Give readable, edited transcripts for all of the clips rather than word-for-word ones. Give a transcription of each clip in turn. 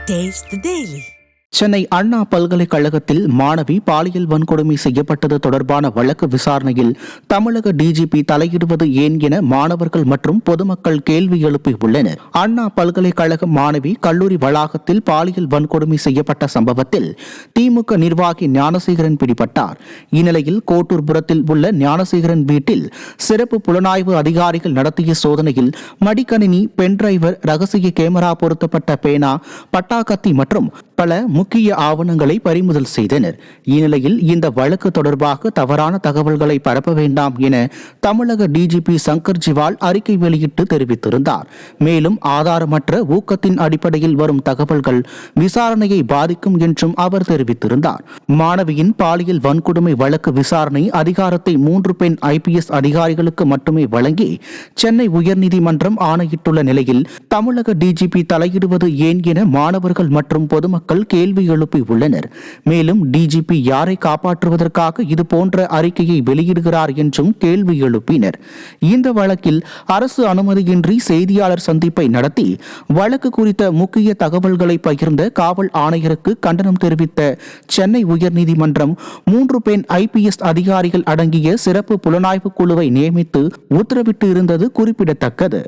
Taste the Daily. Chennai அண்ணா பல்கலைக்கழகத்தில் மாணவி பாலியல் வன்கொடுமை செய்யப்பட்டது தொடர்பான வழக்கு விசாரணையில் தமிழக டிஜிபி தலையிடுவது ஏன் என மாணவர்கள் மற்றும் பொதுமக்கள் கேள்வி எழுப்பியுள்ளனர். அண்ணா பல்கலைக்கழக மாணவி கல்லூரி வளாகத்தில் பாலியல் வன்கொடுமை செய்யப்பட்ட சம்பவத்தில் திமுக நிர்வாகி ஞானசேகரன் பிடிபட்டார். இந்நிலையில் கோட்டூர்புரத்தில் உள்ள ஞானசேகரன் வீட்டில் சிறப்பு புலனாய்வு அதிகாரிகள் நடத்திய சோதனையில் மடிக்கணினி, பென்டிரைவர், ரகசிய கேமரா பொருத்தப்பட்ட பேனா, பட்டாக்கத்தி மற்றும் பல முக்கிய ஆவணங்களை பறிமுதல் செய்தனர். இந்நிலையில் இந்த வழக்கு தொடர்பாக தவறான தகவல்களை பரப்ப வேண்டாம் என தமிழக டிஜிபி சங்கர் ஜிவால் அறிக்கை வெளியிட்டு தெரிவித்திருந்தார். மேலும் ஆதாரமற்ற ஊக்கத்தின் அடிப்படையில் வரும் தகவல்கள் விசாரணையை பாதிக்கும் என்றும் அவர் தெரிவித்திருந்தார். மாணவியின் பாலியல் வன்கொடுமை வழக்கு விசாரணை அதிகாரத்தை 3 பெண் IPS அதிகாரிகளுக்கு மட்டுமே வழங்கி சென்னை உயர்நீதிமன்றம் ஆணையிட்டுள்ள நிலையில் தமிழக டிஜிபி தலையிடுவது ஏன் என மாணவர்கள் மற்றும் பொதுமக்கள் கேள்வி எழுப்பியுள்ளனர். மேலும் டிஜிபி யாரை காப்பாற்றுவதற்காக இதுபோன்ற அறிக்கையை வெளியிடுகிறார் என்றும் கேள்வி எழுப்பினர். இந்த வழக்கில் அரசு அனுமதியின்றி செய்தியாளர் சந்திப்பை நடத்தி வழக்கு குறித்த முக்கிய தகவல்களை பகிர்ந்த காவல் ஆணையருக்கு கண்டனம் தெரிவித்த சென்னை உயர்நீதிமன்றம் 3 பெண் IPS அதிகாரிகள் அடங்கிய சிறப்பு புலனாய்வு குழுவை நியமித்து உத்தரவிட்டு இருந்தது குறிப்பிடத்தக்கது.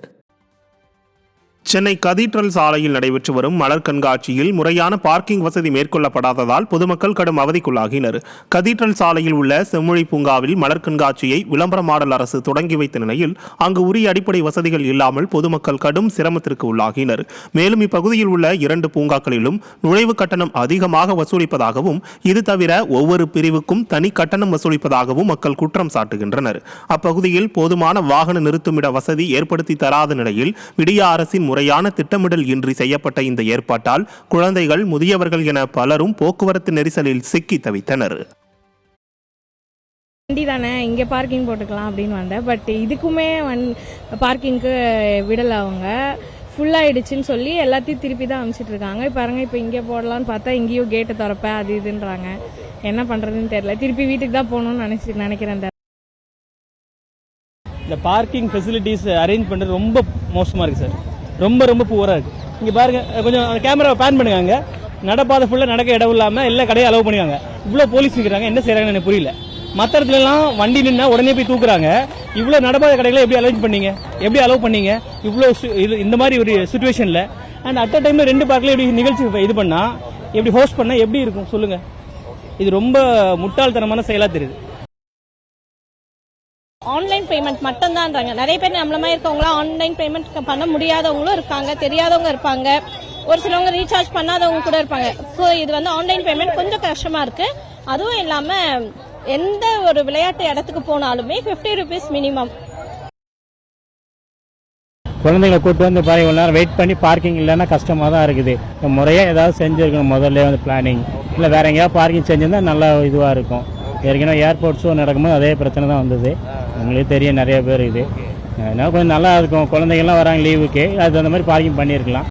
சென்னை கதீட்ரல் சாலையில் நடைபெற்று வரும் மலர் கண்காட்சியில் முறையான பார்க்கிங் வசதி மேற்கொள்ளப்படாததால் பொதுமக்கள் கடும் அவதிக்குள்ளாகினர். கதீட்ரல் சாலையில் உள்ள செம்மொழி பூங்காவில் மலர் கண்காட்சியை விளம்பர மாடல் அரசு தொடங்கி வைத்த நிலையில் அங்கு உரிய அடிப்படை வசதிகள் இல்லாமல் பொதுமக்கள் கடும் சிரமத்திற்கு உள்ளாகினர். மேலும் இப்பகுதியில் உள்ள 2 பூங்காக்களிலும் நுழைவு கட்டணம் அதிகமாக வசூலிப்பதாகவும், இது தவிர ஒவ்வொரு பிரிவுக்கும் தனி கட்டணம் வசூலிப்பதாகவும் மக்கள் குற்றம் சாட்டுகின்றனர். அப்பகுதியில் போதுமான வாகன நிறுத்துமிட வசதி ஏற்படுத்தி தராத நிலையில் விடிய அரசின் முறையான திட்டமிடல் இன்றி செய்யப்பட்ட இந்த ஏற்பாட்டால் குழந்தைகள், முதியவர்கள் என பலரும் போக்குவரத்து நெரிசலில் சிக்கி தவித்தனர். வண்டி தானே, இங்கே பார்க்கிங் போட்டுக்கலாம் அப்படின்னு வந்தேன். பட் இதுக்குமே பார்க்கிங்க்கு விடலை. அவங்க ஃபுல்லாகிடுச்சின்னு சொல்லி எல்லாத்தையும் திருப்பி தான் அனுப்பிச்சிட்டு இருக்காங்க. பாருங்க, இப்போ இங்கே போடலான்னு பார்த்தா இங்கேயும் கேட்டு திறப்பேன் அது இதுன்றாங்க. என்ன பண்ணுறதுன்னு தெரியல. திருப்பி வீட்டுக்கு தான் போகணும்னு நினைக்கிறேன். இந்த பார்க்கிங் ஃபெசிலிட்டிஸ் அரேஞ்ச் பண்ணுறது ரொம்ப மோசமாக இருக்குது சார். ரொம்ப புவராக இருக்குது. இங்கே பாருங்கள், கொஞ்சம் கேமராவை பேன் பண்ணுங்க. நடப்பாதை ஃபுல்லாக நடக்க இடம் இல்லாமல் எல்லா கடையும் அலோவ் பண்ணிக்காங்க. இவ்வளோ போலீஸ் நிற்கிறாங்க, என்ன செய்கிறாங்கன்னு எனக்கு புரியல. மற்ற இடத்துலலாம் வண்டி நின்னா உடனே போய் தூக்குறாங்க. இவ்வளோ நடப்பாத கடைகளை எப்படி அரேஞ்ச் பண்ணீங்க, எப்படி அலோவ் பண்ணீங்க இவ்வளோ இந்த மாதிரி ஒரு சுச்சுவேஷனில்? அண்ட் அட் அ டைமில் 2 பார்க்கில் எப்படி நிகழ்ச்சி இது பண்ணால், எப்படி ஹோஸ்ட் பண்ணால் எப்படி இருக்கும் சொல்லுங்கள்? இது ரொம்ப முட்டாள்தனமான செயலாக தெரியுது. ஆன்லைன் பேமெண்ட் மட்டும்தான்றாங்க. நிறைய பேர் நம்மள மாதிரி இருக்கவங்களாம் ஆன்லைன் பேமெண்ட் பண்ண முடியாதவங்களும் இருக்காங்க, தெரியாதவங்க இருப்பாங்க, ஒரு சிலவங்க ரீசார்ஜ் பண்ணாதவங்க கூட இருப்பாங்க. ஸோ இது ஆன்லைன் பேமெண்ட் கொஞ்சம் கஷ்டமா இருக்கு. அதுவும் இல்லாம எந்த ஒரு விளையாட்டு இடத்துக்கு போனாலுமே 50 rupees மினிமம். குழந்தைங்களை கூட்டு வந்து பாருங்க, இவ்வளோ நேரம் வெயிட் பண்ணி பார்க்கிங் இல்லைன்னா கஷ்டமாக தான் இருக்குது. முறையாக ஏதாவது செஞ்சுருக்கணும் முதல்ல பிளானிங், இல்லை வேற எங்கேயாவது பார்க்கிங் செஞ்சிருந்தா நல்லா இதுவாக இருக்கும். ஏற்கனவே ஏர்போர்ட் ஷோ நடக்கும்போது அதே பிரச்சனை தான் வந்தது. உங்களுக்கு தெரியும், நிறைய பேர் இது. அதனால கொஞ்சம் நல்லா இருக்கும். குழந்தைங்கள்லாம் வராங்க லீவுக்கு, அது அந்த மாதிரி பார்க்கிங் பண்ணியிருக்கலாம்.